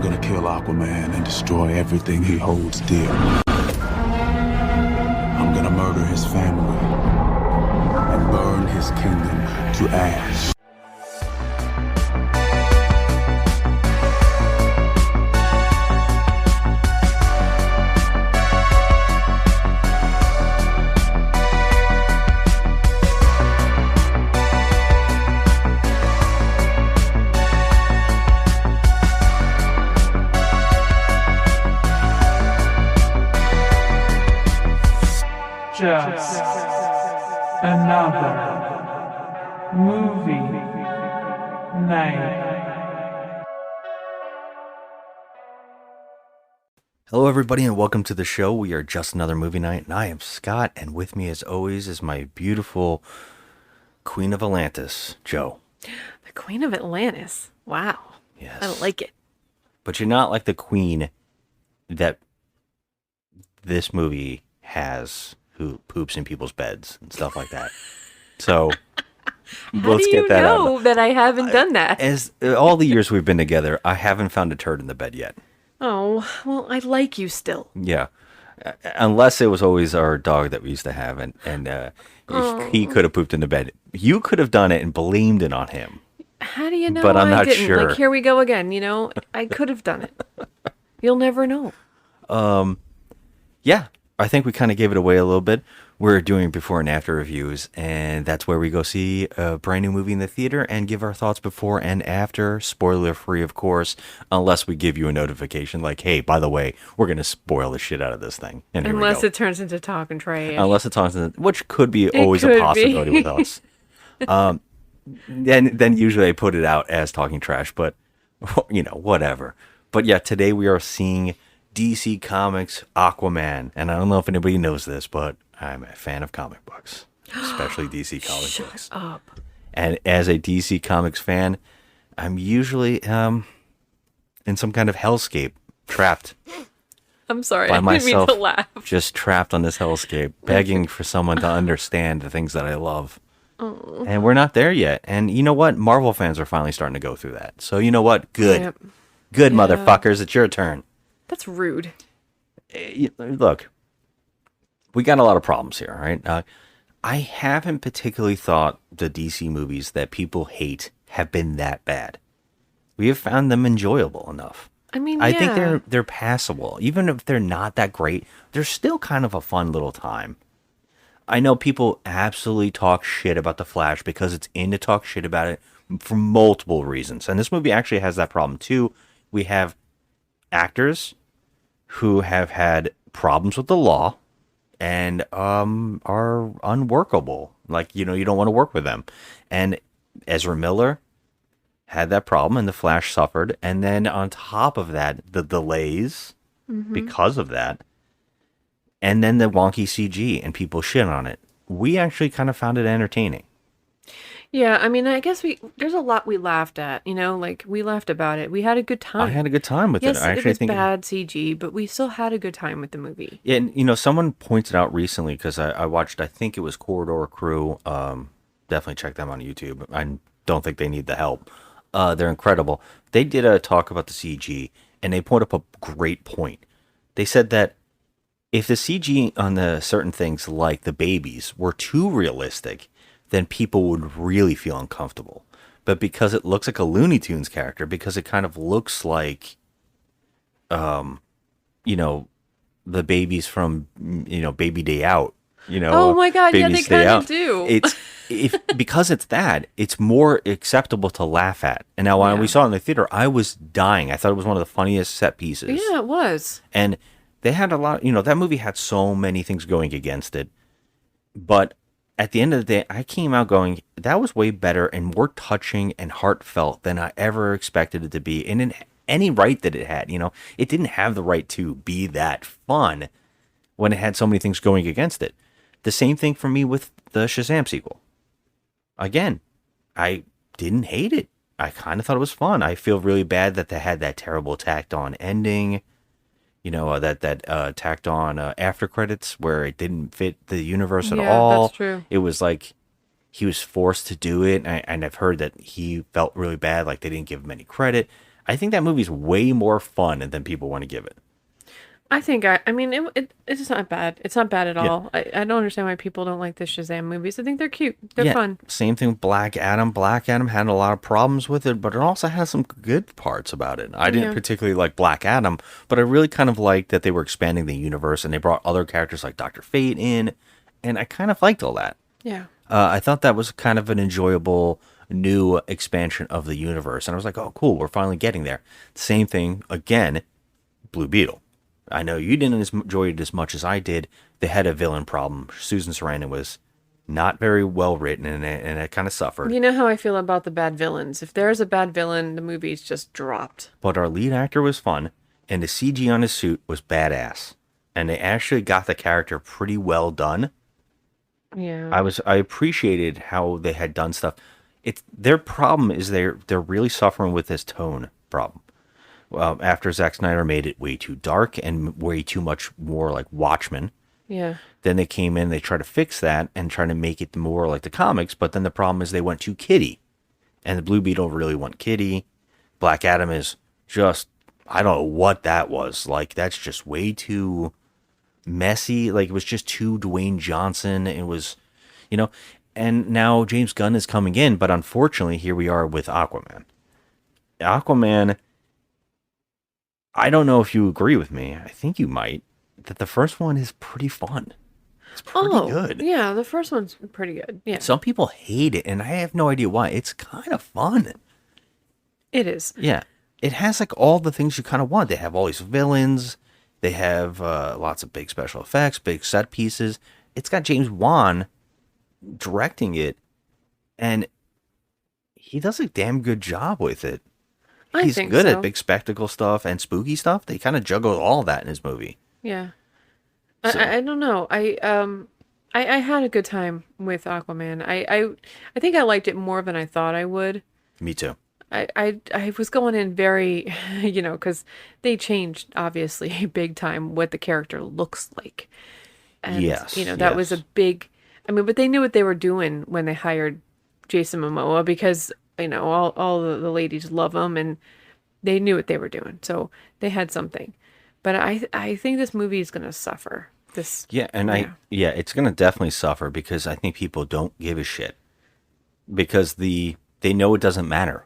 gonna kill Aquaman and destroy everything he holds dear. I'm gonna murder his family and burn his kingdom to ash. Just another movie night. Hello, everybody, and welcome to the show. We are Just Another Movie Night, and I am Scott, and with me, as always, is my beautiful Queen of Atlantis, Joe. The Queen of Atlantis. Wow. Yes. I like it. But you're not like the queen that this movie has, who poops in people's beds and stuff like that. So let's get that out. How do you know that I haven't done that? As all the years we've been together, I haven't found a turd in the bed yet. Oh, well, I like you still. Yeah. Unless it was always our dog that we used to have, and he could have pooped in the bed. You could have done it and blamed it on him. How do you know But I'm I not didn't? sure. Like, here we go again, you know? I could have done it. You'll never know. Yeah, I think we kind of gave it away a little bit. We're doing before and after reviews, and that's where we go see a brand new movie in the theater and give our thoughts before and after, spoiler free, of course, unless we give you a notification like, hey, by the way, we're going to spoil the shit out of this thing. And here we Unless go. it turns into talking trash. Unless it's on, which could be always a could possibility be. with us. Then usually I put it out as talking trash, but you know, whatever. But yeah, today we are seeing DC Comics Aquaman, and I don't know if anybody knows this, but I'm a fan of comic books, especially DC comic books. Shut up. And as a DC Comics fan, I'm usually in some kind of hellscape, trapped I'm sorry. by I didn't mean myself, to laugh. just trapped on this hellscape, begging for someone to understand the things that I love. Oh. And we're not there yet. And you know what? Marvel fans are finally starting to go through that. So you know what? Good. Yep. Good, Yeah. motherfuckers. It's your turn. That's rude. Look, we got a lot of problems here, right? I haven't particularly thought the DC movies that people hate have been that bad. We have found them enjoyable enough. I mean, I yeah. think they're passable. Even if they're not that great, they're still kind of a fun little time. I know people absolutely talk shit about The Flash because it's in to talk shit about it for multiple reasons. And this movie actually has that problem too. We have actors who have had problems with the law and are unworkable. Like, you know, you don't want to work with them. And Ezra Miller had that problem and The Flash suffered. And then on top of that, the delays because of that. And then the wonky CG and people shit on it. We actually kind of found it entertaining. Yeah, I mean, I guess there's a lot we laughed at, you know, like we laughed about it. We had a good time. I had a good time with Yes, it. I actually was think bad CG, but we still had a good time with the movie. Yeah, and you know, someone pointed out recently because I watched. I think it was Corridor Crew. Definitely check them on YouTube. I don't think they need the help. They're incredible. They did a talk about the CG, and they point up a great point. They said that if the CG on the certain things like the babies were too realistic, then people would really feel uncomfortable. But because it looks like a Looney Tunes character, because it kind of looks like, you know, the babies from, you know, Baby Day Out, you know. Oh my God, yeah, Babies they Day kind Out. of do. It's because it's that, it's more acceptable to laugh at. And now when Yeah. we saw it in the theater, I was dying. I thought it was one of the funniest set pieces. Yeah, it was. And they had a lot, you know, that movie had so many things going against it. But at the end of the day, I came out going, that was way better and more touching and heartfelt than I ever expected it to be. And in any right that it had, you know, it didn't have the right to be that fun when it had so many things going against it. The same thing for me with the Shazam sequel. Again, I didn't hate it. I kind of thought it was fun. I feel really bad that they had that terrible tacked on ending. You know, that tacked on after credits where it didn't fit the universe at all. Yeah, that's true. It was like he was forced to do it, and I've heard that he felt really bad, like they didn't give him any credit. I think that movie's way more fun than people want to give it. I think I mean it's not bad. It's not bad at Yeah. all. I don't understand why people don't like the Shazam movies. I think they're cute. They're Yeah, fun. same thing with Black Adam. Black Adam had a lot of problems with it, but it also has some good parts about it. I didn't Yeah. particularly like Black Adam, but I really kind of liked that they were expanding the universe and they brought other characters like Dr. Fate in, and I kind of liked all that. Yeah. I thought that was kind of an enjoyable new expansion of the universe, and I was like, "Oh, cool, we're finally getting there." Same thing again, Blue Beetle. I know you didn't enjoy it as much as I did. They had a villain problem. Susan Sarandon was not very well written, and it kind of suffered. You know how I feel about the bad villains. If there's a bad villain, the movie's just dropped. But our lead actor was fun, and the CG on his suit was badass, and they actually got the character pretty well done. Yeah. I appreciated how they had done stuff. It's their problem is they're really suffering with this tone problem. After Zack Snyder made it way too dark and way too much more like Watchmen, Yeah. then they came in, they tried to fix that and try to make it more like the comics. But then the problem is they went too kiddie, and the Blue Beetle really went kiddie. Black Adam is just I don't know what that was like. That's just way too messy. Like it was just too Dwayne Johnson. It was, you know. And now James Gunn is coming in, but unfortunately, here we are with Aquaman. Aquaman. I don't know if you agree with me. I think you might. That the first one is pretty fun. It's pretty good. Yeah, the first one's pretty good. Yeah. Some people hate it, and I have no idea why. It's kind of fun. It is. Yeah. It has like all the things you kind of want. They have all these villains. They have lots of big special effects, big set pieces. It's got James Wan directing it, and he does a damn good job with it. I He's think good so. at big spectacle stuff and spooky stuff. They kind of juggle all that in his movie. Yeah. So- I don't know. I had a good time with Aquaman. I think I liked it more than I thought I would. Me too. I was going in very, because they changed obviously big time what the character looks like. And Yes, that was a yes. big I mean, but they knew what they were doing when they hired Jason Momoa because, all the ladies love him and they knew what they were doing. So they had something. But I think this movie is going to suffer. Yeah, and it's gonna definitely suffer because I think people don't give a shit because they know it doesn't matter.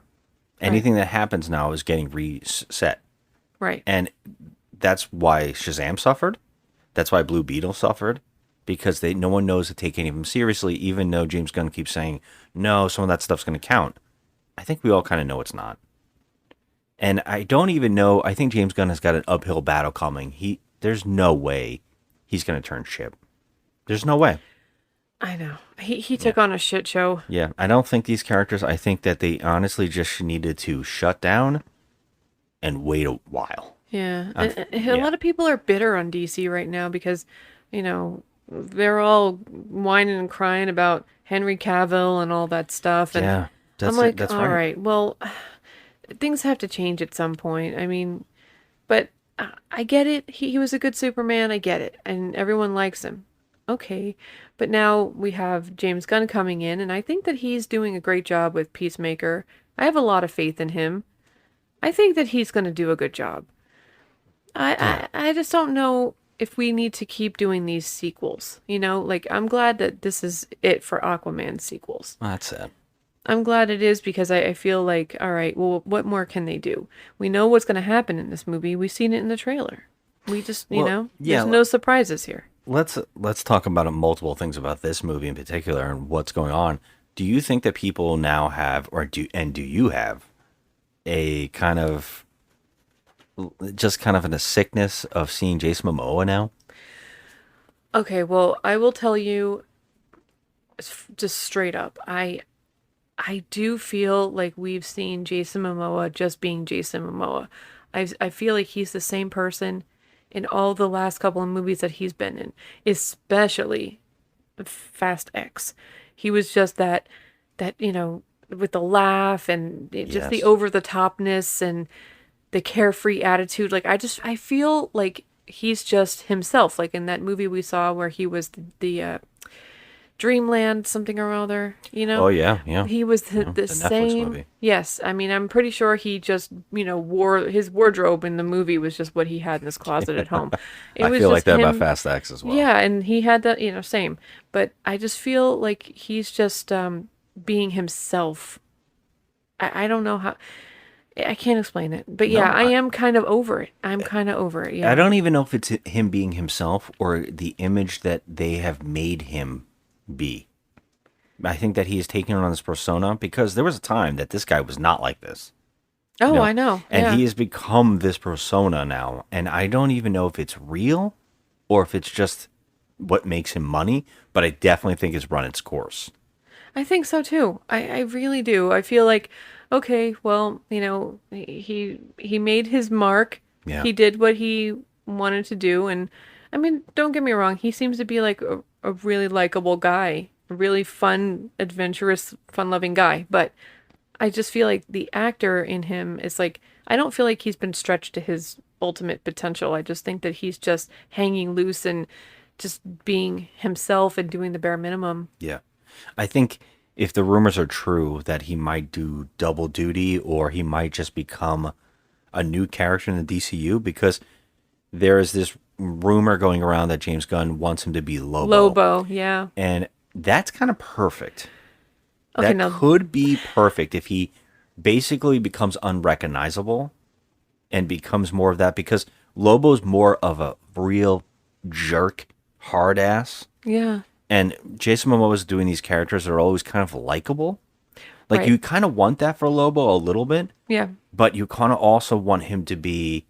Anything that happens now is getting reset, Right. and that's why Shazam suffered. That's why Blue Beetle suffered because no one knows to take any of them seriously. Even though James Gunn keeps saying no, some of that stuff's gonna count. I think we all kind of know it's not. And I don't even know. I think James Gunn has got an uphill battle coming. There's no way he's going to turn ship. There's no way. I know. He took on a shit show. Yeah, I don't think these characters. I think that they honestly just needed to shut down and wait a while. Yeah. And yeah. a lot of people are bitter on DC right now because, they're all whining and crying about Henry Cavill and all that stuff. And Yeah, I'm like, that's all right, well, things have to change at some point. I mean, but I get it. He was a good Superman. I get it. And everyone likes him. Okay. But now we have James Gunn coming in, and I think that he's doing a great job with Peacemaker. I have a lot of faith in him. I think that he's going to do a good job. I just don't know if we need to keep doing these sequels. I'm glad that this is it for Aquaman sequels. That's it. I'm glad it is because I feel like, all right, well, what more can they do? We know what's going to happen in this movie. We've seen it in the trailer. We just, there's no surprises here. Let's talk about multiple things about this movie in particular and what's going on. Do you think that people now have, do you have a kind of a sickness of seeing Jason Momoa now? Okay, well, I will tell you just straight up. I do feel like we've seen Jason Momoa just being Jason Momoa. I feel like he's the same person in all the last couple of movies that he's been in, especially Fast X. He was just that with the laugh and just the Yes. over the topness and the carefree attitude. Like I feel like he's just himself. Like in that movie we saw where he was Dreamland something or other, Oh yeah, yeah. He was the The Netflix same. movie. Yes, I mean, I'm pretty sure he just, wore his wardrobe in the movie was just what he had in his closet at home. It I was feel like just that about him. Fast X as well. Yeah, and he had that, same. But I just feel like he's just being himself. I don't know how. I can't explain it. But No, yeah, I am kind of over it. I'm kind of over it. I Yeah. don't even know if it's him being himself or the image that they have made him be. I think that he is taking on this persona because there was a time that this guy was not like this. Oh, I know. And Yeah. he has become this persona now. And I don't even know if it's real or if it's just what makes him money, but I definitely think it's run its course. I think so too. I really do. I feel like, okay, well, he made his mark. Yeah. He did what he wanted to do, and I mean, don't get me wrong, he seems to be like a really likable guy, a really fun, adventurous, fun-loving guy, but I just feel like the actor in him is like, I don't feel like he's been stretched to his ultimate potential. I just think that he's just hanging loose and just being himself and doing the bare minimum. Yeah. I think if the rumors are true that he might do double duty or he might just become a new character in the DCU because there is this rumor going around that James Gunn wants him to be Lobo. Lobo, yeah. And that's kind of perfect. Okay, That now could be perfect if he basically becomes unrecognizable and becomes more of that because Lobo's more of a real jerk, hard ass. yeah. And Jason Momoa is doing these characters that are always kind of likable. Like Right. you kind of want that for Lobo a little bit, Yeah. but you kind of also want him to be.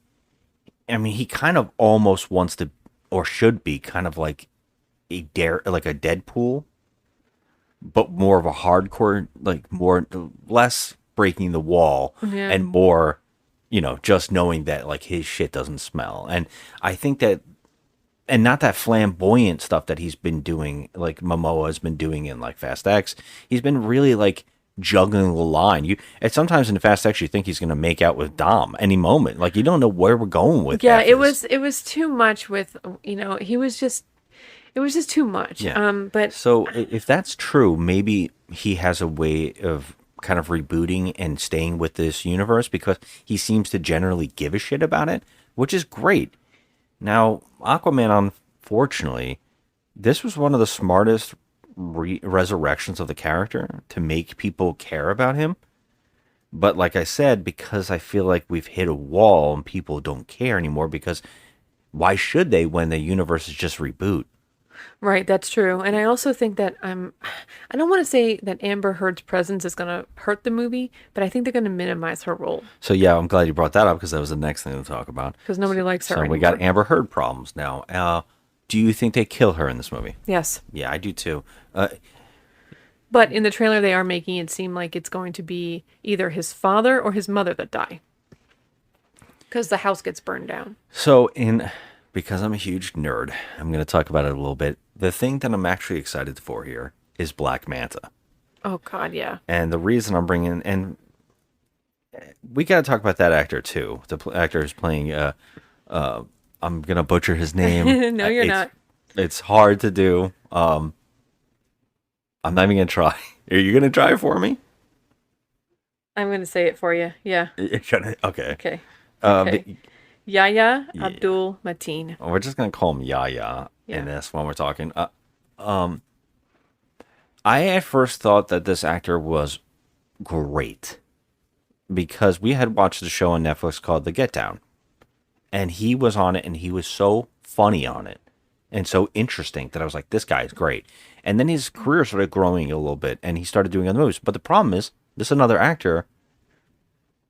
I mean, he kind of almost wants to, or should be, kind of like like a Deadpool, but more of a hardcore, like more less breaking the wall Yeah. and more, just knowing that like his shit doesn't smell. And I think that and not that flamboyant stuff that he's been doing, like Momoa has been doing in like Fast X. He's been really like juggling the line. And sometimes in Fast X, you think he's going to make out with Dom any moment. Like you don't know where we're going with. Yeah, half it this. was too much with, he was just it was just too much. Yeah. But So if that's true, maybe he has a way of kind of rebooting and staying with this universe because he seems to generally give a shit about it, which is great. Now, Aquaman, unfortunately, this was one of the smartest resurrections of the character to make people care about him. But like I said, because I feel like we've hit a wall and people don't care anymore because why should they when the universe is just reboot? right, that's true. And I also think that I don't want to say that Amber Heard's presence is going to hurt the movie, but I think they're going to minimize her role So yeah, I'm glad you brought that up because that was the next thing to talk about. because nobody likes her So we anymore. got Amber Heard problems now. Do you think they kill her in this movie? Yes. Yeah, I do too. But in the trailer, they are making it seem like it's going to be either his father or his mother that die. Because the house gets burned down. So because I'm a huge nerd, I'm going to talk about it a little bit. The thing that I'm actually excited for here is Black Manta. Oh, God, yeah. And the reason I'm bringing, and we got to talk about that actor too. The actor is playing, I'm going to butcher his name. No, you're not. It's hard to do. I'm not even going to try. Are you going to try for me? I'm going to say it for you. Yeah. You're gonna, okay. Okay. Okay. Okay. Yahya Abdul Mateen. We're just going to call him Yaya Yeah. in this when we're talking. I at first thought that this actor was great because we had watched the show on Netflix called The Get Down, and he was on it, and he was so funny on it and so interesting that I was like, this guy is great. And then his career started growing a little bit, and he started doing other movies. But the problem is, this is another actor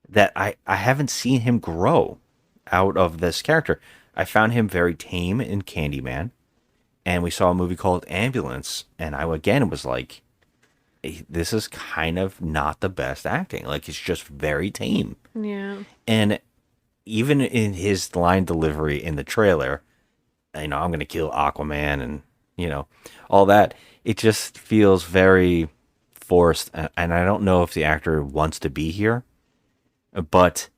that I haven't seen him grow out of this character. I found him very tame in Candyman, and we saw a movie called Ambulance, and I again was like, this is kind of not the best acting. Like, it's just very tame. Yeah. And even in his line delivery in the trailer, I'm going to kill Aquaman and, all that, it just feels very forced. And I don't know if the actor wants to be here, but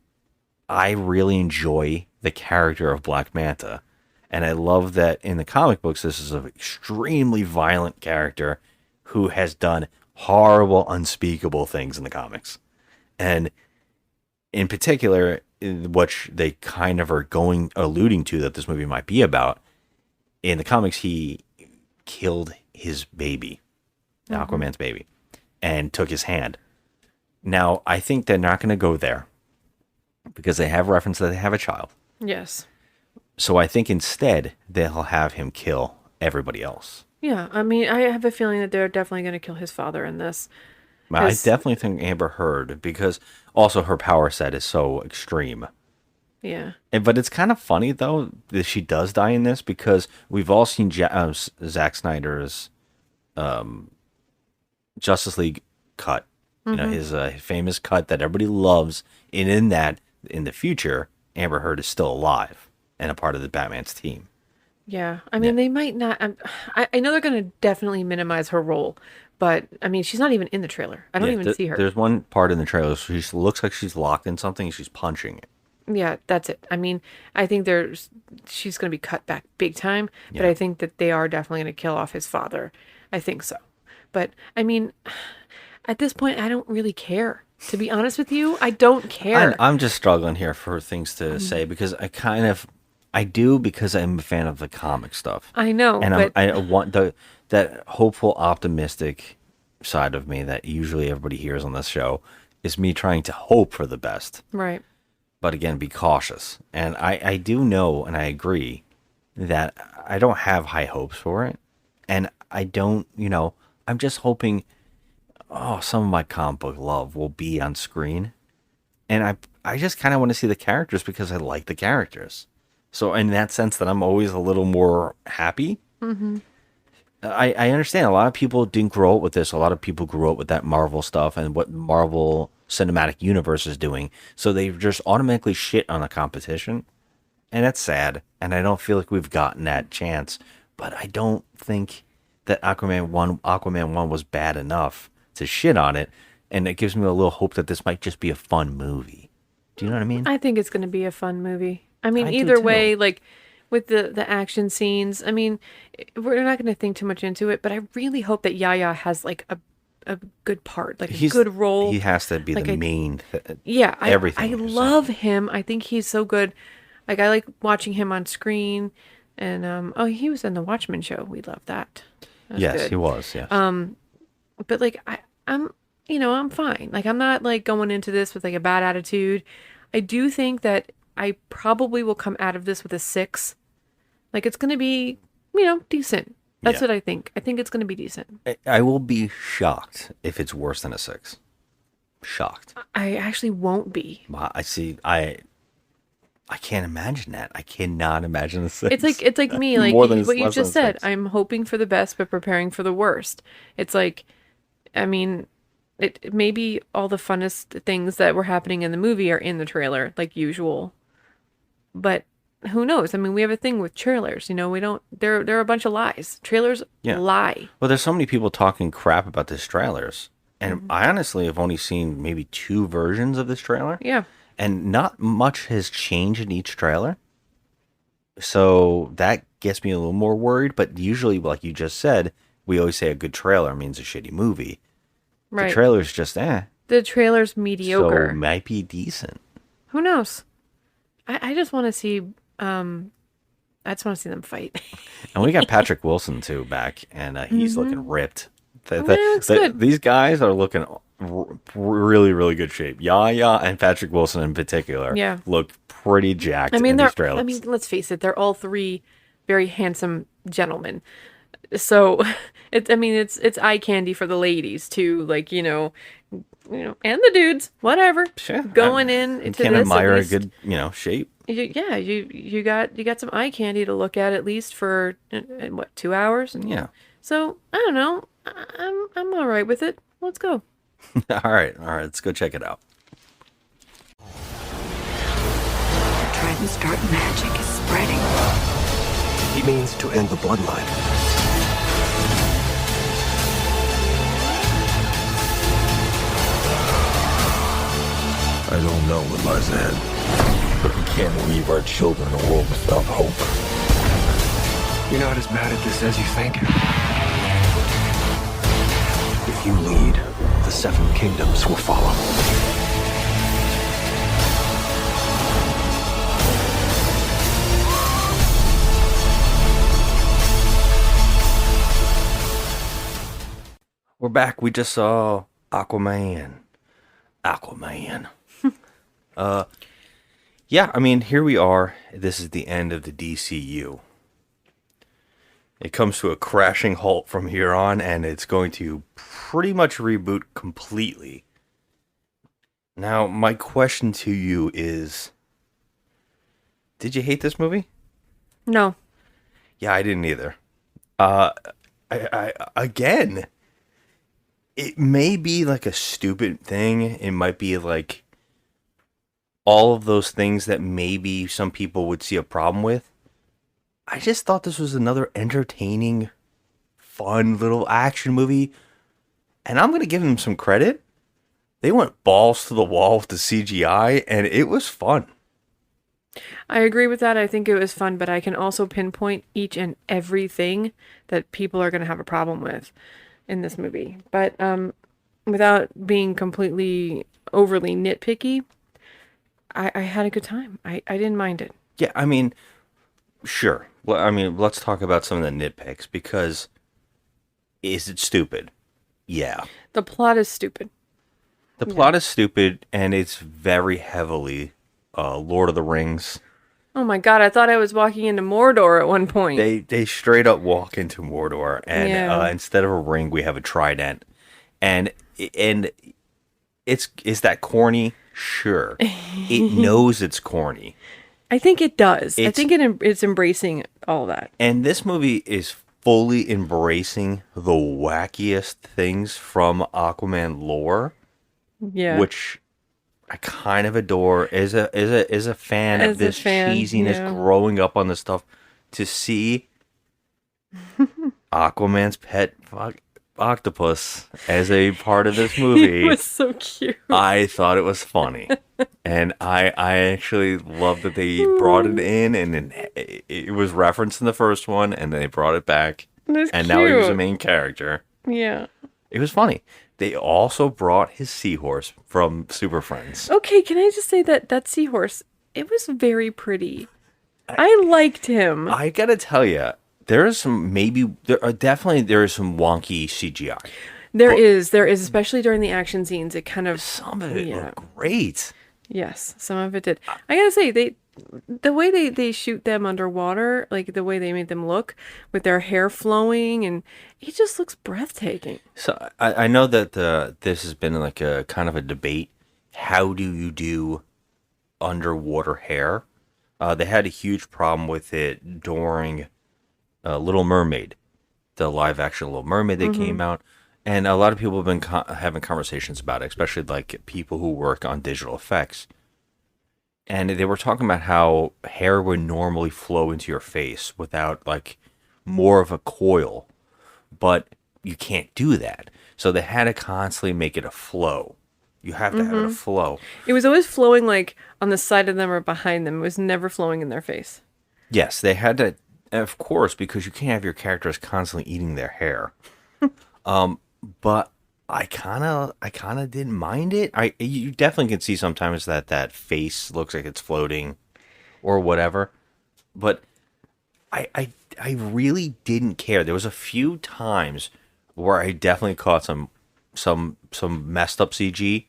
I really enjoy the character of Black Manta. And I love that in the comic books, this is an extremely violent character who has done horrible, unspeakable things in the comics. And in particular, which they kind of are alluding to that this movie might be about, in the comics, he killed his baby, Aquaman's baby, and took his hand. Now, I think they're not going to go there because they have reference that they have a child. Yes. So I think instead they'll have him kill everybody else. Yeah, I mean, I have a feeling that they're definitely going to kill his father in this. I definitely think Amber Heard, because also her power set is so extreme. Yeah. But it's kind of funny, though, that she does die in this, because we've all seen Zack Snyder's Justice League cut. You know, his famous cut that everybody loves. And in that, in the future, Amber Heard is still alive and a part of the Batman's team. Yeah. I mean, they might not. I know they're going to definitely minimize her role, but I mean, she's not even in the trailer. I don't even see her. There's one part in the trailer, she looks like she's locked in something and she's punching it. Yeah, that's it. I mean, I think she's going to be cut back big time, but I think that they are definitely going to kill off his father. I think so. But I mean, at this point, I don't really care. To be honest with you, I don't care. I'm just struggling here for things to say, because I do, because I'm a fan of the comic stuff. I know, and but I want that hopeful, optimistic side of me that usually everybody hears on this show is me trying to hope for the best. right. But again, be cautious. And I do know, and I agree, that I don't have high hopes for it. And I don't, I'm just hoping, some of my comic book love will be on screen. And I just kind of want to see the characters because I like the characters. So in that sense, that I'm always a little more happy. Mm-hmm. I understand a lot of people didn't grow up with this. A lot of people grew up with that Marvel stuff and what Marvel Cinematic Universe is doing. So they just automatically shit on the competition. And that's sad. And I don't feel like we've gotten that chance. But I don't think that Aquaman 1 was bad enough to shit on it. And it gives me a little hope that this might just be a fun movie. Do you know what I mean? I think it's going to be a fun movie. I mean, I do either too. way, like with the action scenes, I mean, we're not going to think too much into it, but I really hope that Yaya has like a good part, like a good role. He has to be like the main. Yeah, everything. I love him. I think he's so good. Like I like watching him on screen, and he was in the Watchmen show. We love that. Yes, good. he was. Yes. But like I'm fine. Like I'm not like going into this with like a bad attitude. I do think that I probably will come out of this with a 6. Like it's going to be, decent. That's what I think. I think it's going to be decent. I will be shocked if it's worse than a 6. Shocked. I actually won't be. I see. I can't imagine that. I cannot imagine a 6. It's like me, like More than what you less just than a said. 6. I'm hoping for the best, but preparing for the worst. It's like, I mean, it maybe all the funnest things that were happening in the movie are in the trailer, like usual. But who knows? I mean, we have a thing with trailers. We don't. They're a bunch of lies. Trailers lie. Well, there's so many people talking crap about this trailers, and I honestly have only seen maybe 2 versions of this trailer. Yeah. And not much has changed in each trailer. So that gets me a little more worried. But usually, like you just said, we always say a good trailer means a shitty movie. Right. The trailer's just The trailer's mediocre. So it might be decent. Who knows? I just want to see. I just want to see them fight. And we got Patrick Wilson too back, and he's looking ripped. Looks good. These guys are looking really, really good shape. Yaya and Patrick Wilson in particular look pretty jacked in these trailers. I mean, let's face it, they're all 3 very handsome gentlemen. So it's eye candy for the ladies too, like, and the dudes, whatever. Sure. Going into this. Can't admire a good, shape. You got some eye candy to look at least for what, 2 hours? Yeah. So I don't know. I'm all right with it. Let's go. All right. Let's go check it out. Trident's dark magic is spreading. He means to end the bloodline. I don't know what lies ahead, but we can't leave our children in a world without hope. You're not as bad at this as you think. path you lead, the seven kingdoms will follow. We're back. We just saw Aquaman. Yeah, I mean, here we are. This is the end of the DCU. It comes to a crashing halt from here on, and it's going to pretty much reboot completely. Now, my question to you is, did you hate this movie? No. Yeah, I didn't either. Again, it may be like a stupid thing. It might be like all of those things that maybe some people would see a problem with. I just thought this was another entertaining, fun little action movie. And I'm going to give them some credit. They went balls to the wall with the CGI, and it was fun. I agree with that. I think it was fun, but I can also pinpoint each and everything that people are going to have a problem with in this movie. But without being completely overly nitpicky, I had a good time. I didn't mind it. Yeah, I mean, sure. Well, I mean, let's talk about some of the nitpicks, because is it stupid? Yeah. The plot is stupid. The plot is stupid, and it's very heavily Lord of the Rings. Oh my god, I thought I was walking into Mordor at one point. They straight up walk into Mordor, and instead of a ring, we have a trident. And is that corny? Sure. It knows it's corny. I think it does. I think it's embracing all that. And this movie is fully embracing the wackiest things from Aquaman lore. Yeah. Which I kind of adore. As a fan of this cheesiness, growing up on this stuff, to see Aquaman's pet octopus as a part of this movie. It was so cute. I thought it was funny. And I actually love that they brought it in, and then it was referenced in the first one, and then they brought it back. And now he was the main character. Yeah. It was funny. They also brought his seahorse from Super Friends. Okay, can I just say that seahorse, it was very pretty. I liked him. I gotta tell you, there is some wonky CGI. There is, especially during the action scenes. It kind of some of it looked great. Yes, some of it did. I gotta say, the way they shoot them underwater, like the way they made them look with their hair flowing, and it just looks breathtaking. So I know that this has been like a kind of a debate. How do you do underwater hair? They had a huge problem with it during Little Mermaid, the live action Little Mermaid that came out. And a lot of people have been having conversations about it, especially like people who work on digital effects. And they were talking about how hair would normally flow into your face without like more of a coil, but you can't do that. So they had to constantly make it a flow. You have to have it a flow. It was always flowing like on the side of them or behind them. It was never flowing in their face. Yes, they had to, of course, because you can't have your characters constantly eating their hair. But I kind of didn't mind it. You definitely can see sometimes that face looks like it's floating or whatever. But I really didn't care. There was a few times where I definitely caught some messed up CG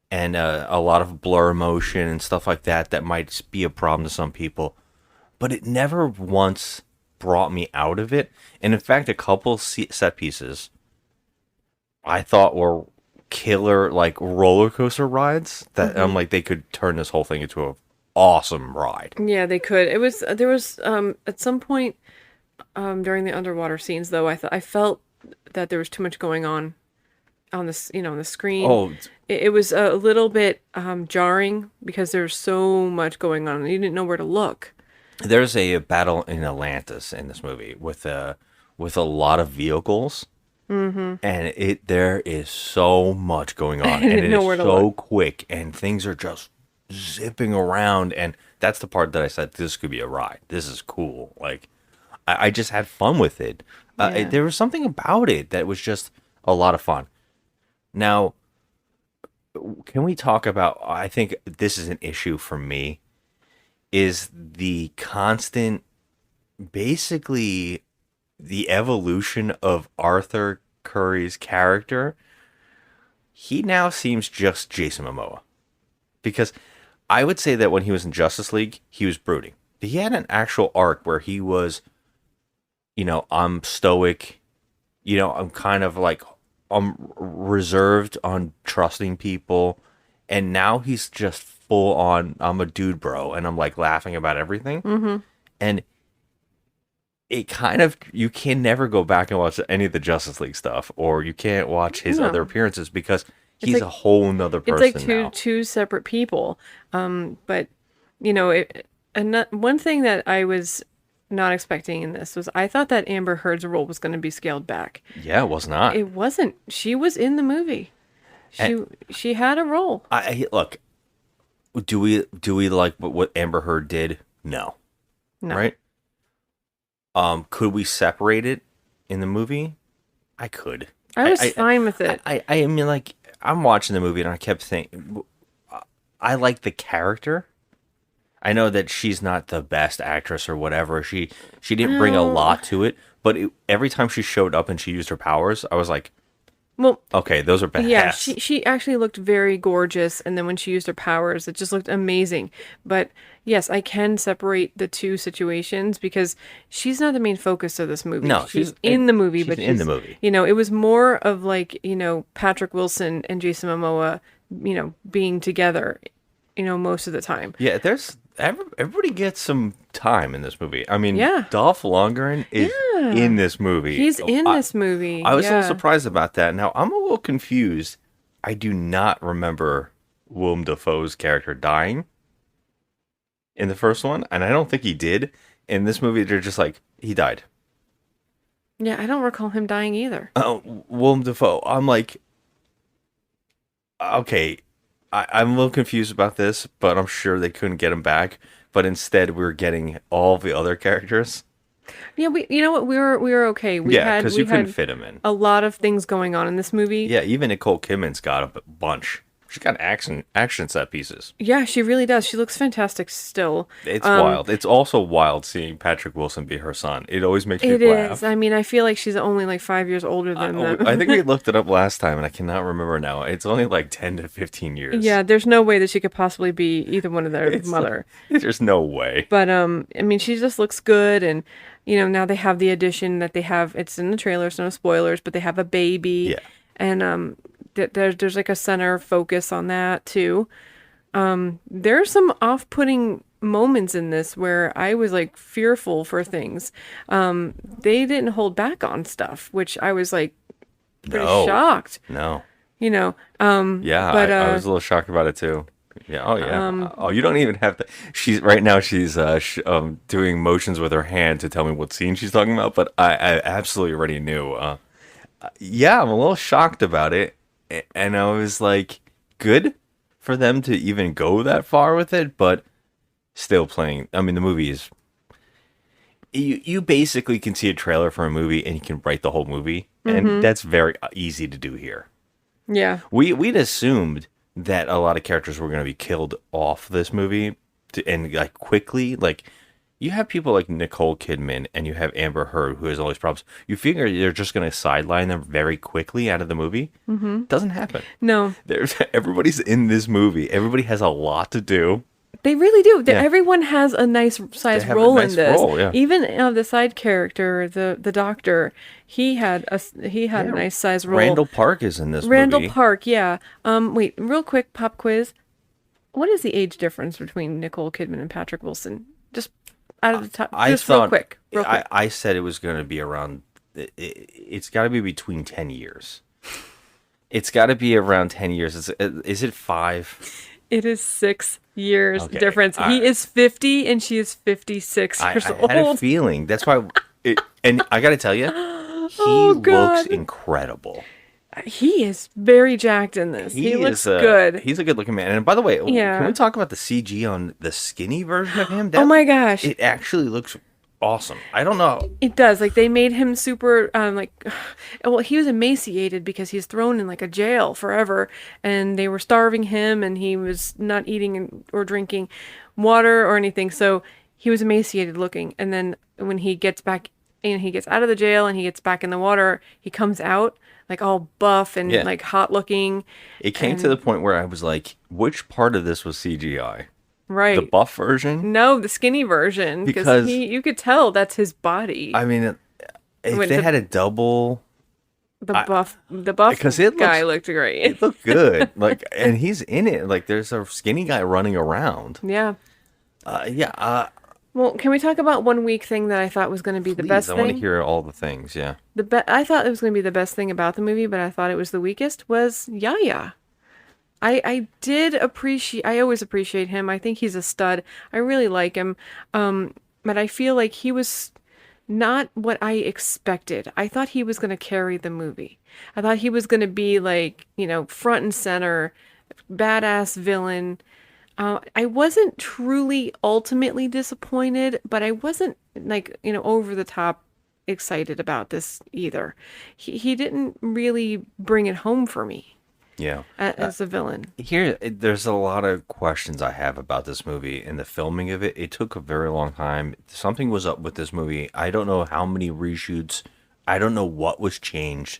and a lot of blur motion and stuff like that might be a problem to some people. But it never once brought me out of it. And in fact, a couple set pieces I thought were killer, like roller coaster rides that I'm like, they could turn this whole thing into an awesome ride. Yeah, they could. There was at some point during the underwater scenes, though, I felt that there was too much going on this, on the screen. Oh, it was a little bit jarring because there's so much going on and you didn't know where to look. There's a battle in Atlantis in this movie with a lot of vehicles. And there is so much going on, and it is so quick, and things are just zipping around, and that's the part that I said, this could be a ride. This is cool. Like, I just had fun with it. There was something about it that was just a lot of fun. Now, can we talk about? I think this is an issue for me. Is the constant, basically, the evolution of Arthur Curry's character. He now seems just Jason Momoa, because I would say that when he was in Justice League, he was brooding. He had an actual arc where he was, I'm stoic, I'm kind of like, I'm reserved on trusting people, and now he's just full on, I'm a dude, bro, and I'm like laughing about everything. Mm-hmm. And it kind of, you can never go back and watch any of the Justice League stuff, or you can't watch his other appearances, because he's a whole nother person. It's like two separate people. But one thing that I was not expecting in this was, I thought that Amber Heard's role was going to be scaled back. Yeah, it was not. It wasn't. She was in the movie. She had a role. Look, do we like what Amber Heard did? No. Right? Could we separate it in the movie? I could. I was fine with it. I mean, like, I'm watching the movie and I kept thinking, I like the character. I know that she's not the best actress or whatever. She didn't bring a lot to it, but every time she showed up and she used her powers, I was like, well, okay, those are badass. Yeah, she actually looked very gorgeous, and then when she used her powers, it just looked amazing. But yes, I can separate the two situations, because she's not the main focus of this movie. No, she's in the movie, but in the movie. It was more of like, Patrick Wilson and Jason Momoa, being together, most of the time. Yeah, everybody gets some time in this movie. I mean, yeah. Dolph Lundgren is in this movie. He's in this movie. I was a little surprised about that. Now, I'm a little confused. I do not remember Willem Dafoe's character dying in the first one, and I don't think he did. In this movie, they're just like, he died. Yeah, I don't recall him dying either. Oh, Willem Dafoe. I'm like, okay, I'm a little confused about this, but I'm sure they couldn't get him back. But instead, we're getting all the other characters. Yeah, we were okay. Because you couldn't fit him in. A lot of things going on in this movie. Yeah, even Nicole Kidman's got a bunch. She's got action set pieces. Yeah, she really does. She looks fantastic still. It's wild. It's also wild seeing Patrick Wilson be her son. It always makes me laugh. It is. I mean, I feel like she's only like 5 years older than them. I think we looked it up last time, and I cannot remember now. It's only like 10 to 15 years. Yeah, there's no way that she could possibly be either one of their mother. There's no way. But I mean, she just looks good, and now they have the addition that they have. It's in the trailer, so no spoilers, but they have a baby. Yeah. And there's like a center focus on that too. There's some off-putting moments in this where I was like fearful for things. They didn't hold back on stuff, which I was like pretty shocked. No. Yeah, but I was a little shocked about it too. Yeah. Oh yeah. You don't even have to. She's doing motions with her hand to tell me what scene she's talking about. But I absolutely already knew. Yeah, I'm a little shocked about it, and I was like, good for them to even go that far with it, but still playing. I mean, the movie is. You basically can see a trailer for a movie and you can write the whole movie, and that's very easy to do here. Yeah, we'd assumed that a lot of characters were going to be killed off this movie, and like quickly, like. You have people like Nicole Kidman and you have Amber Heard, who has all these problems. You figure they're just going to sideline them very quickly out of the movie. Mm-hmm. Doesn't happen. No. Everybody's in this movie. Everybody has a lot to do. They really do. Yeah. Everyone has a nice size role in this. Yeah. Even the side character, the doctor, he had a nice size role. Randall Park is in this movie. Randall Park, yeah. Wait, real quick pop quiz. What is the age difference between Nicole Kidman and Patrick Wilson? Just out of the top, real quick. I said it was going to be around. It's got to be between 10 years. It's got to be around 10 years. Is it 5? It is 6 years difference. He is 50 and she is 56 years old. I had a feeling. That's why. And I got to tell you, he looks incredible. He is very jacked in this. He looks good. He's a good looking man. And by the way, can we talk about the CG on the skinny version of him? Oh my gosh. It actually looks awesome. I don't know. It does. Like they made him super well, he was emaciated because he's thrown in like a jail forever and they were starving him and he was not eating or drinking water or anything. So he was emaciated looking. And then when he gets back and he gets out of the jail and he gets back in the water, he comes out like all buff and like hot looking. It came to the point where I was like, which part of this was CGI? Right. The buff version? No, the skinny version. Because you could tell that's his body. I mean, if they had a double... The buff guy looked great. It looked good. Like, and he's in it. Like, there's a skinny guy running around. Yeah. Well, can we talk about one weak thing that I thought was going to be the best thing? I want to hear all the things, yeah. I thought it was going to be the best thing about the movie, but I thought it was the weakest, was Yaya. I always appreciate him. I think he's a stud. I really like him. But I feel like he was not what I expected. I thought he was going to carry the movie. I thought he was going to be like, front and center, badass villain. I wasn't truly ultimately disappointed, but I wasn't like, over the top excited about this either. He didn't really bring it home for me. Yeah. As a villain. There's a lot of questions I have about this movie and the filming of it. It took a very long time. Something was up with this movie. I don't know how many reshoots. I don't know what was changed.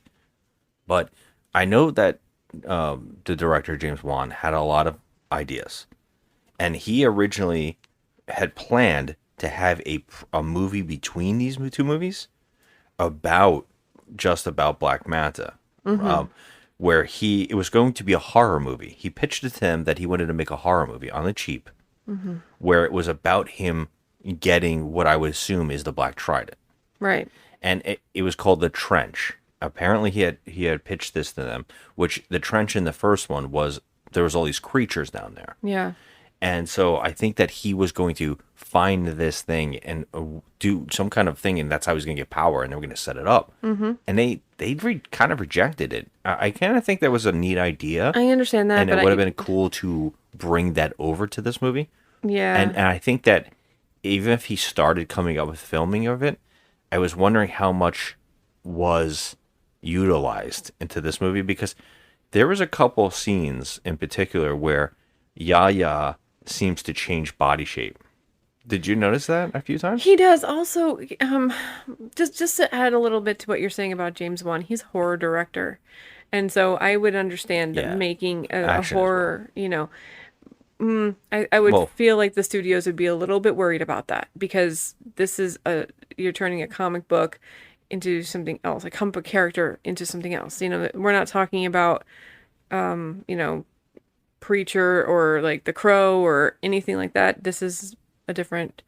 But I know that the director, James Wan, had a lot of ideas. And he originally had planned to have a movie between these two movies about Black Manta. Mm-hmm. Where it was going to be a horror movie. He pitched it to them that he wanted to make a horror movie on the cheap, mm-hmm. where it was about him getting what I would assume is the Black Trident. Right. And it was called The Trench. Apparently he had pitched this to them, which the trench in the first one was, there was all these creatures down there. Yeah. And so I think that he was going to find this thing and do some kind of thing, and that's how he was going to get power, and they were going to set it up. Mm-hmm. And they kind of rejected it. I kind of think that was a neat idea. I understand that, and it would have been cool to bring that over to this movie. Yeah. And I think that even if he started coming up with filming of it, I was wondering how much was utilized into this movie, because there was a couple scenes in particular where Yaya seems to change body shape. Did you notice that a few times? He does. Also, just to add a little bit to what you're saying about James Wan, he's a horror director. And so I would understand making a horror, I would feel like the studios would be a little bit worried about that, because this is you're turning a comic book into something else, a comic book character into something else. We're not talking about, Preacher or like The Crow or anything like that. This is a different,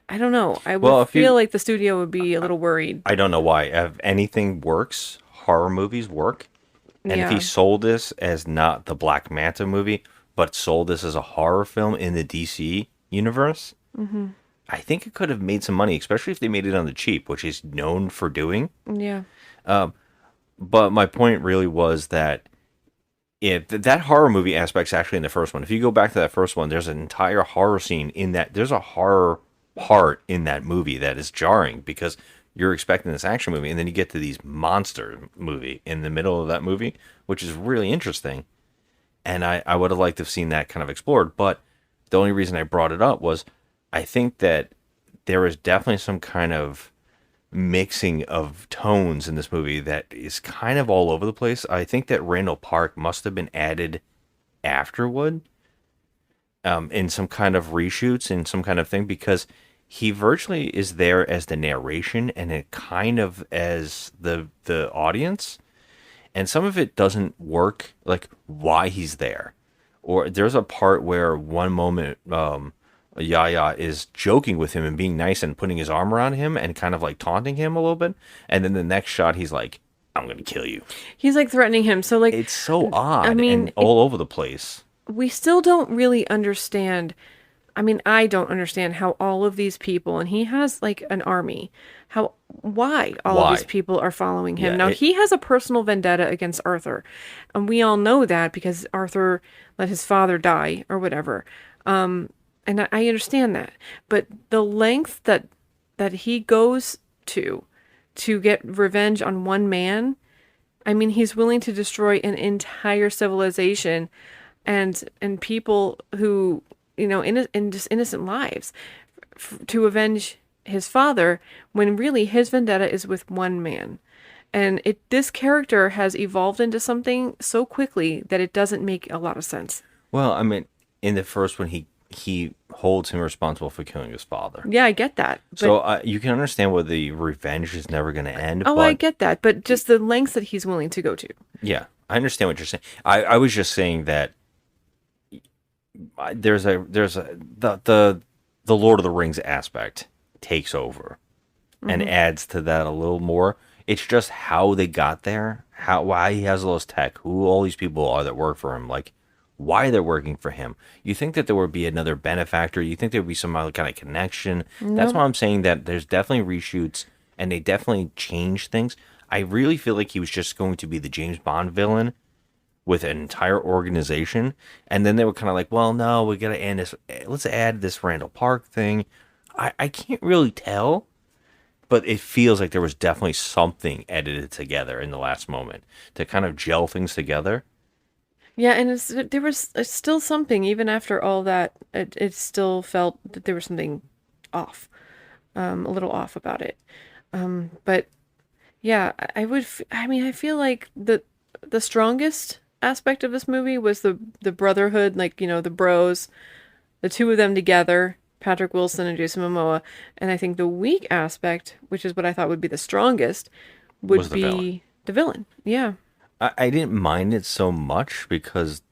I don't know. I would feel like the studio would be a little worried. I don't know why. If anything works, horror movies work. And if he sold this as not the Black Manta movie, but sold this as a horror film in the DC universe, mm-hmm. I think it could have made some money, especially if they made it on the cheap, which he's known for doing. Yeah. But my point really was that that horror movie aspect's actually in the first one. If you go back to that first one, there's an entire horror scene in that. There's a horror part in that movie that is jarring, because you're expecting this action movie, and then you get to these monster movie in the middle of that movie, which is really interesting. And I would have liked to have seen that kind of explored. But the only reason I brought it up was I think that there is definitely some kind of mixing of tones in this movie that is kind of all over the place. I think that Randall Park must have been added afterward in some kind of reshoots and some kind of thing, because he virtually is there as the narration and it kind of as the audience, and some of it doesn't work, like why he's there. Or there's a part where one moment Yaya is joking with him and being nice and putting his arm around him and kind of like taunting him a little bit. And then the next shot, he's like, I'm going to kill you. He's like threatening him. So like, it's so odd. I mean, and all over the place. We still don't really understand. I mean, I don't understand how all of these people, and he has like an army, why of these people are following him. Now, he has a personal vendetta against Arthur. And we all know that because Arthur let his father die or whatever. And I understand that. But the length that that he goes to get revenge on one man. I mean, he's willing to destroy an entire civilization and people who, in just innocent lives to avenge his father, when really his vendetta is with one man. And this character has evolved into something so quickly that it doesn't make a lot of sense. Well, I mean, in the first one, he holds him responsible for killing his father. Yeah, I get that. But, So you can understand why the revenge is never going to end. oh, but, I get that. But just the lengths that he's willing to go to. Yeah, I understand what you're saying. I was just saying that the Lord of the Rings aspect takes over and adds to that a little more. It's just how they got there, why he has all this tech, who all these people are that work for him, like why they're working for him. You think that there would be another benefactor. You think there would be some other kind of connection. That's why I'm saying that there's definitely reshoots and they definitely change things. I really feel like he was just going to be the James Bond villain with an entire organization. And then they were kind of like, well, no, we got to end this. Let's add this Randall Park thing. I can't really tell, but it feels like there was definitely something edited together in the last moment to kind of gel things together. Yeah, and there was still something, even after all that, it still felt that there was something off, a little off about it. But yeah, I feel like the strongest aspect of this movie was the brotherhood, like, the bros, the two of them together, Patrick Wilson and Jason Momoa. And I think the weak aspect, which is what I thought would be the strongest, would be the villain. Yeah. I didn't mind it so much because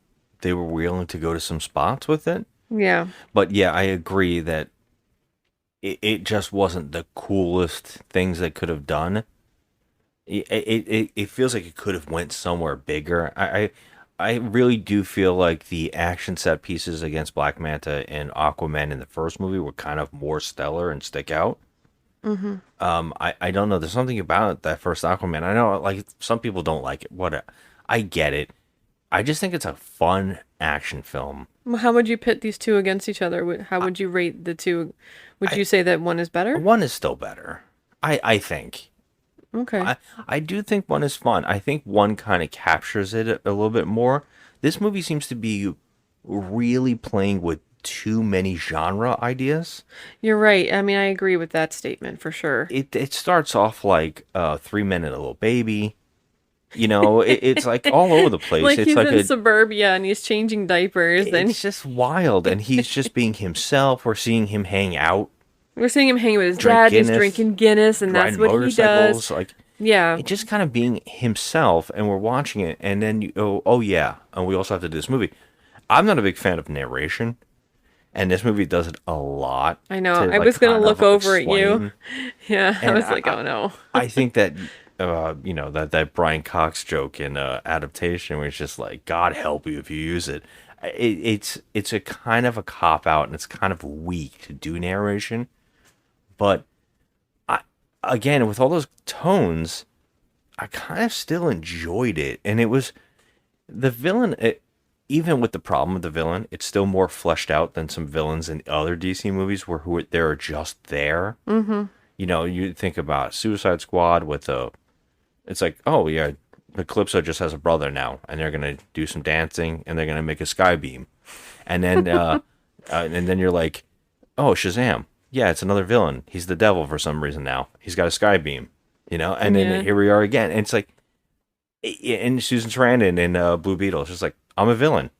they were willing to go to some spots with it. Yeah. But yeah, I agree that it just wasn't the coolest things they could have done. It feels like it could have went somewhere bigger. I really do feel like the action set pieces against Black Manta and Aquaman in the first movie were kind of more stellar and stick out. Mm-hmm. I don't know. There's something about that first Aquaman. I know, like, some people don't like it. I get it. I just think it's a fun action film. How would you pit these two against each other? How would you rate the two? Would you say that one is better? One is still better. I think. Okay. I do think one is fun. I think one kind of captures it a little bit more. This movie seems to be really playing with too many genre ideas. You're right. I mean, I agree with that statement for sure. It starts off like 3 Men and a Little Baby. It's like all over the place. Like it's he's like in suburbia and he's changing diapers. And it's just wild, and he's just being himself. We're seeing him hang out. We're seeing him hanging with his dad. He's drinking Guinness, and that's what he does. Like, yeah, it's just kind of being himself, and we're watching it, and then oh yeah, and we also have to do this movie. I'm not a big fan of narration, and this movie does it a lot. I know. I was gonna look over at you. Yeah, I was like, oh no. I think that that Brian Cox joke in Adaptation, where it's just like, God help you if you use it. It's a kind of a cop out, and it's kind of weak to do narration. But again, with all those tones, I kind of still enjoyed it. And it was the villain, even with the problem with the villain, it's still more fleshed out than some villains in other DC movies where they're just there. Mm-hmm. You think about Suicide Squad with it's like, oh yeah, Eclipso just has a brother now, and they're gonna do some dancing, and they're gonna make a sky beam, and then and then you're like, oh, Shazam. Yeah, it's another villain. He's the devil for some reason now. He's got a sky beam, and then here we are again. And it's like, and Susan Sarandon in Blue Beetle, it's just like, I'm a villain.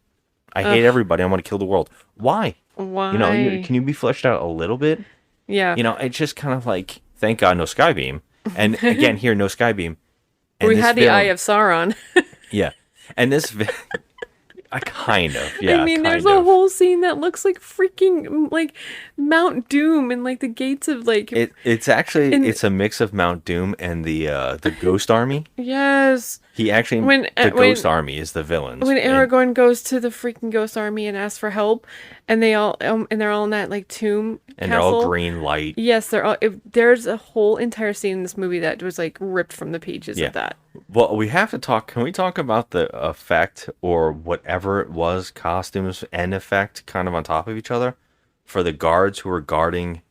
I hate everybody. I want to kill the world. Why? Why? Can you be fleshed out a little bit? Yeah. It's just kind of like, thank God, no sky beam. And again, here, no sky beam. And we had the Eye of Sauron. Yeah. And this I kind of, yeah. I mean, there's a whole scene that looks like freaking like Mount Doom and like the gates of like. It's actually it's a mix of Mount Doom and the Ghost Army. Yes. He actually the Ghost Army is the villains. When Aragorn goes to the freaking Ghost Army and asks for help, and they're all in that like tomb and castle. they're all green light. Yes, they're all. There's a whole entire scene in this movie that was like ripped from the pages of that. Well, we have to talk. Can we talk about the effect or whatever it was, costumes and effect, kind of on top of each other, for the guards who were guarding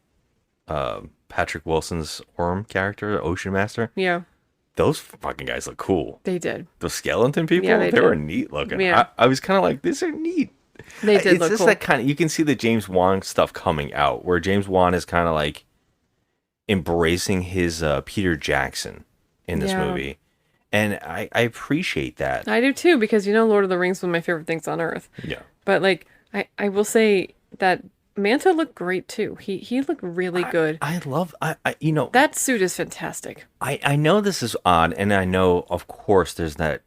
Patrick Wilson's Orm character, Ocean Master. Yeah, Those fucking guys look cool. they did. The skeleton people, Yeah, they they were did. neat looking. Yeah. I was kind of like, these are neat. They did It's look just cool. that kind of, you can see the James Wan stuff coming out, where James Wan is kind of like embracing his Peter Jackson in this Yeah. movie. And I appreciate that. I do too, because Lord of the Rings was one of my favorite things on earth. Yeah. But like, I will say that Manta looked great too. He looked really good. I love, That suit is fantastic. I know this is odd, and I know, of course, there's that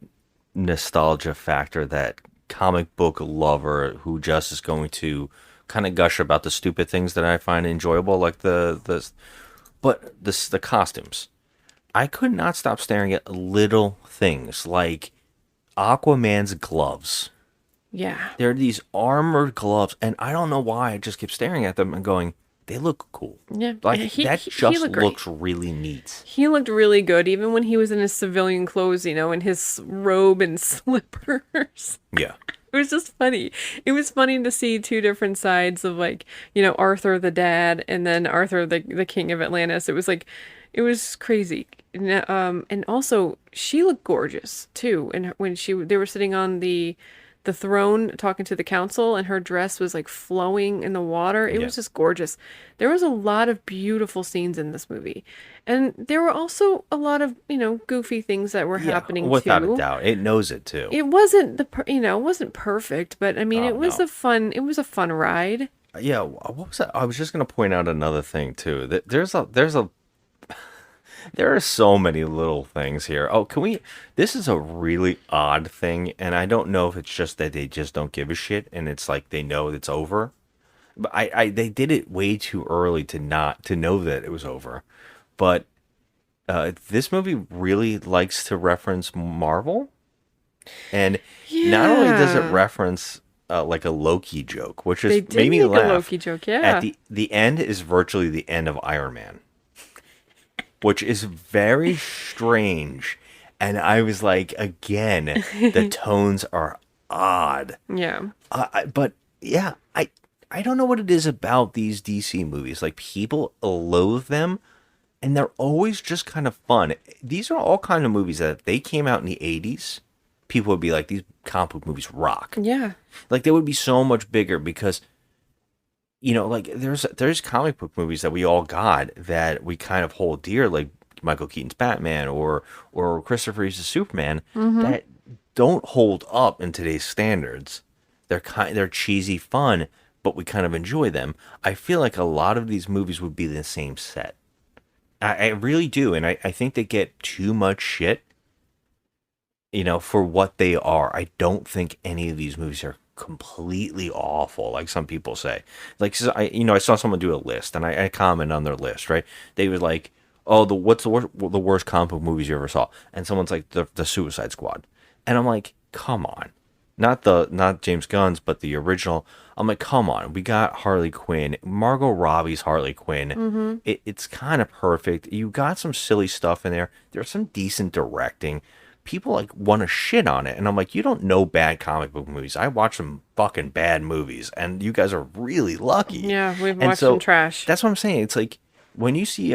nostalgia factor, that comic book lover who just is going to kind of gush about the stupid things that I find enjoyable, like the costumes. I could not stop staring at little things like Aquaman's gloves. Yeah. They're these armored gloves, and I don't know why. I just keep staring at them and going, they look cool. Yeah. Like, He- that he just looked great. looks really neat. He looked really good, even when he was in his civilian clothes, in his robe and slippers. Yeah. It was just funny. It was funny to see two different sides of Arthur the dad and then Arthur the king of Atlantis. It was crazy. And also she looked gorgeous too. And when they were sitting on the throne talking to the council, and her dress was like flowing in the water. It was just gorgeous. There was a lot of beautiful scenes in this movie. And there were also a lot of, goofy things that were happening without too. a doubt. It knows it too. It wasn't it wasn't perfect, but I mean, Oh, it was no. it was a fun ride. Yeah, what was that? I was just gonna point out another thing too. There's a there are so many little things here. Oh, can we? This is a really odd thing, and I don't know if it's just that they just don't give a shit, and it's like they know it's over. But they did it way too early to know that it was over. But this movie really likes to reference Marvel, and not only does it Yeah. reference like a Loki joke, which They is did made me make laugh. a Loki joke, yeah. At the end is virtually the end of Iron Man, which is very strange. And I was like, again, the tones are odd. Yeah. But yeah, I don't know what it is about these DC movies. Like, people loathe them, and they're always just kind of fun. These are all kind of movies that if they came out in the 80s, people would be like, these comic book movies rock. Yeah. Like, they would be so much bigger because, like, there's comic book movies that we all got that we kind of hold dear, like Michael Keaton's Batman or Christopher Reeve's Superman, that don't hold up in today's standards. They're cheesy fun, but we kind of enjoy them. I feel like a lot of these movies would be the same set. I really do, and I think they get too much shit, for what they are. I don't think any of these movies are completely awful, like some people say. Like, I saw someone do a list, and I comment on their list, right? They was like, "Oh, what's the worst comic book movies you ever saw?" And someone's like, "The Suicide Squad," and I'm like, "Come on." Not James Gunn's, but the original. I'm like, come on. We got Harley Quinn. Margot Robbie's Harley Quinn. It's kind of perfect. You got some silly stuff in there. There's some decent directing. People like want to shit on it, and I'm like, you don't know bad comic book movies. I watch some fucking bad movies, and you guys are really lucky. Yeah, we've And watched so, some trash. That's what I'm saying. It's like when you see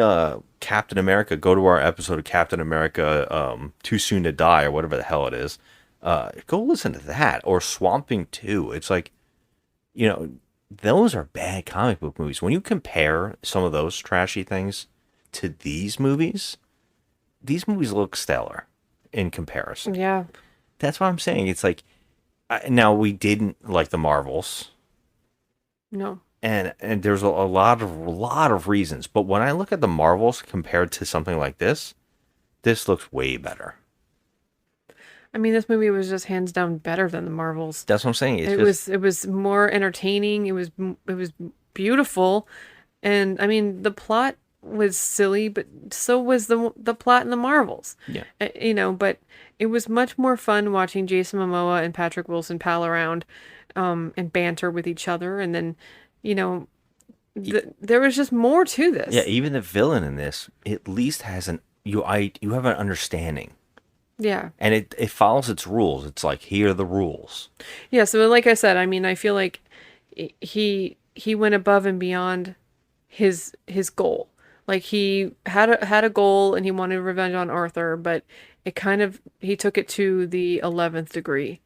Captain America, go to our episode of Captain America, Too Soon to Die, or whatever the hell it is. Go listen to that, or Swamp Thing 2. It's like, those are bad comic book movies. When you compare some of those trashy things to these movies look stellar in comparison. Yeah. That's what I'm saying. It's like, now we didn't like the Marvels, No. and there's a lot of reasons. But when I look at the Marvels compared to something like this looks way better. I mean, this movie was just hands down better than the Marvels. That's what I'm saying. It was more entertaining. It was beautiful, and I mean the plot was silly, but so was the plot in the Marvels. Yeah. But it was much more fun watching Jason Momoa and Patrick Wilson pal around, and banter with each other, and then, there was just more to this. Yeah, even the villain in this at least has you have an understanding. Yeah. And it follows its rules. It's like, here are the rules. Yeah, so like I said, I mean, I feel like he went above and beyond his goal. Like he had a goal and he wanted revenge on Arthur, but he took it to the 11th degree.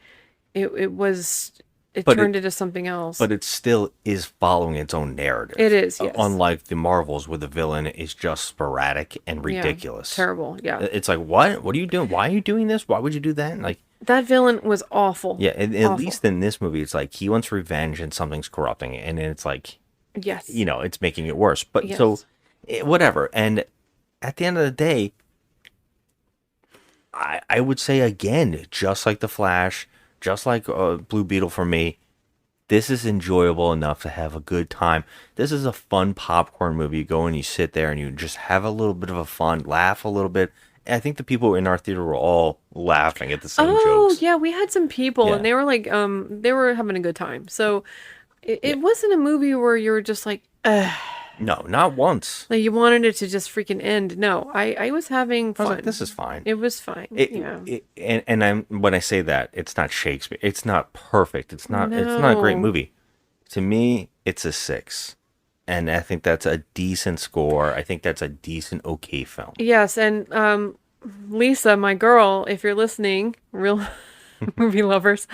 It turned into something else. But it still is following its own narrative. It is, yes. Unlike the Marvels, where the villain is just sporadic and ridiculous. Terrible, yeah. It's like, what? What are you doing? Why are you doing this? Why would you do that? Like, that villain was awful. Yeah, at least in this movie, it's like he wants revenge and something's corrupting it, and then it's like, yes, it's making it worse. But yes. So, whatever. And at the end of the day, I would say again, just like the Flash, just like Blue Beetle for me, this is enjoyable enough to have a good time. This is a fun popcorn movie. You go and you sit there and you just have a little bit of a fun, laugh a little bit. And I think the people in our theater were all laughing at the same jokes. Oh, yeah, we had some people and they were like, they were having a good time. So it wasn't a movie where you were just like, ugh. No, not once. Like you wanted it to just freaking end. No, I was having fun. I was like, this is fine. It was fine. When I say that, it's not Shakespeare. It's not perfect. It's not a great movie. To me, it's a 6. And I think that's a decent score. I think that's a decent, okay film. Yes, and Lisa, my girl, if you're listening, real movie lovers,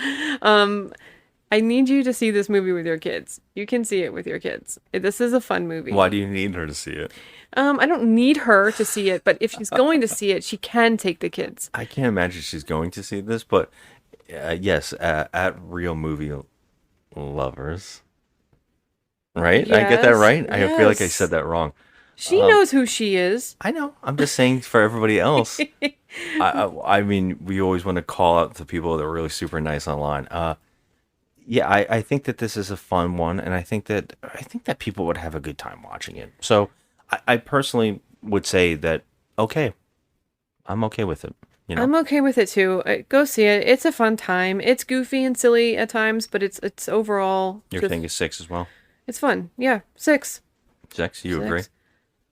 I need you to see this movie with your kids. You can see it with your kids. This is a fun movie. Why do you need her to see it? I don't need her to see it, but if she's going to see it, she can take the kids. I can't imagine she's going to see this, but yes, at Real Movie Lovers. Right? Yes, I get that right? yes. I feel like I said that wrong. She knows who she is. I know. I'm just saying for everybody else. I mean, we always want to call out the people that are really super nice online. I think that this is a fun one, and I think that people would have a good time watching it. So I personally would say that I'm okay with it. I'm okay with it too. Go see it. It's a fun time. It's goofy and silly at times, but it's overall. Your thing is 6 as well. It's fun. Yeah, 6. 6. You agree?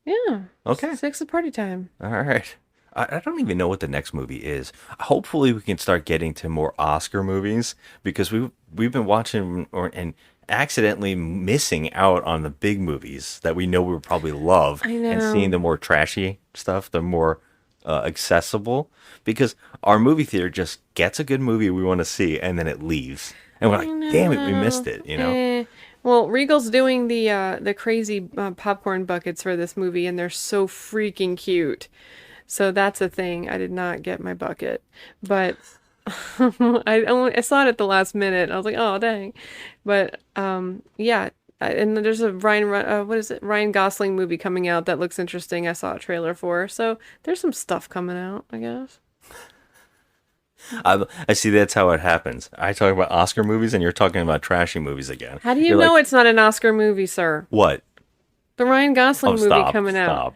Yeah. Okay. 6 is party time. All right. I don't even know what the next movie is. Hopefully, we can start getting to more Oscar movies because we've been watching and accidentally missing out on the big movies that we know we would probably love. I know. And seeing the more trashy stuff, the more accessible, because our movie theater just gets a good movie we want to see and then it leaves, and we're like, damn it, we missed it. Well, Regal's doing the crazy popcorn buckets for this movie, and they're so freaking cute. So that's a thing. I did not get my bucket, but I saw it at the last minute. I was like, oh dang, but yeah. And there's a Ryan Gosling movie coming out that looks interesting. I saw a trailer for. So there's some stuff coming out, I guess. I see that's how it happens. I talk about Oscar movies and you're talking about trashy movies again. How do you know it's not an Oscar movie, sir? What? The Ryan Gosling movie coming out.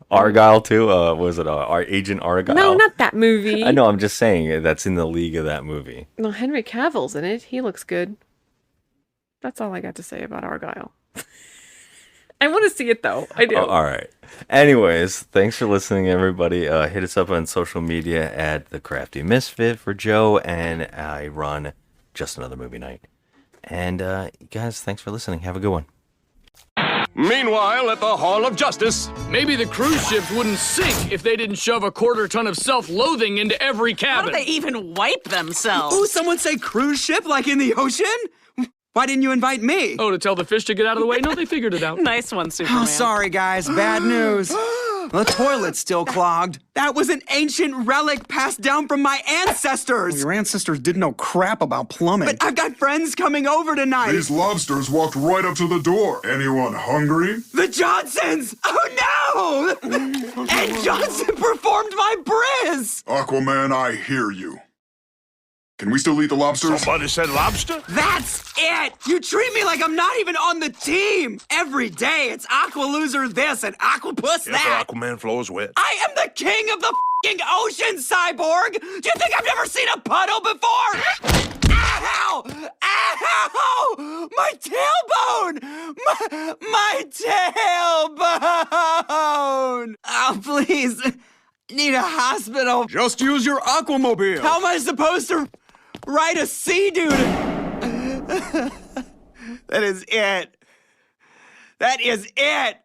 Argyle too? Was it our Agent Argyle? No, not that movie. I know, I'm just saying that's in the league of that movie. No, Henry Cavill's in it. He looks good. That's all I got to say about Argyle. I want to see it though. I do. All right. Anyways, thanks for listening, everybody. Hit us up on social media at The Crafty Misfit for Joe, and I run Just Another Movie Night. And guys, thanks for listening. Have a good one. Meanwhile, at the Hall of Justice, maybe the cruise ships wouldn't sink if they didn't shove a quarter ton of self-loathing into every cabin. How do they even wipe themselves? Ooh, someone say cruise ship like in the ocean? Why didn't you invite me? Oh, to tell the fish to get out of the way? No, they figured it out. Nice one, Superman. Oh, sorry, guys. Bad news. The toilet's still clogged. That was an ancient relic passed down from my ancestors. Well, your ancestors didn't know crap about plumbing. But I've got friends coming over tonight. These lobsters walked right up to the door. Anyone hungry? The Johnsons! Oh, no! Ed Johnson performed my brizz! Aquaman, I hear you. Can we still eat the lobsters? Somebody said lobster? That's it! You treat me like I'm not even on the team! Every day it's Aqua Loser this and Aquapus that! If Aquaman flows wet. I am the king of the f***ing ocean, Cyborg! Do you think I've never seen a puddle before? Ow! Ow! My tailbone! My tailbone! Oh, please. Need a hospital. Just use your Aquamobile. How am I supposed to ride a sea dude? That is it. That is it.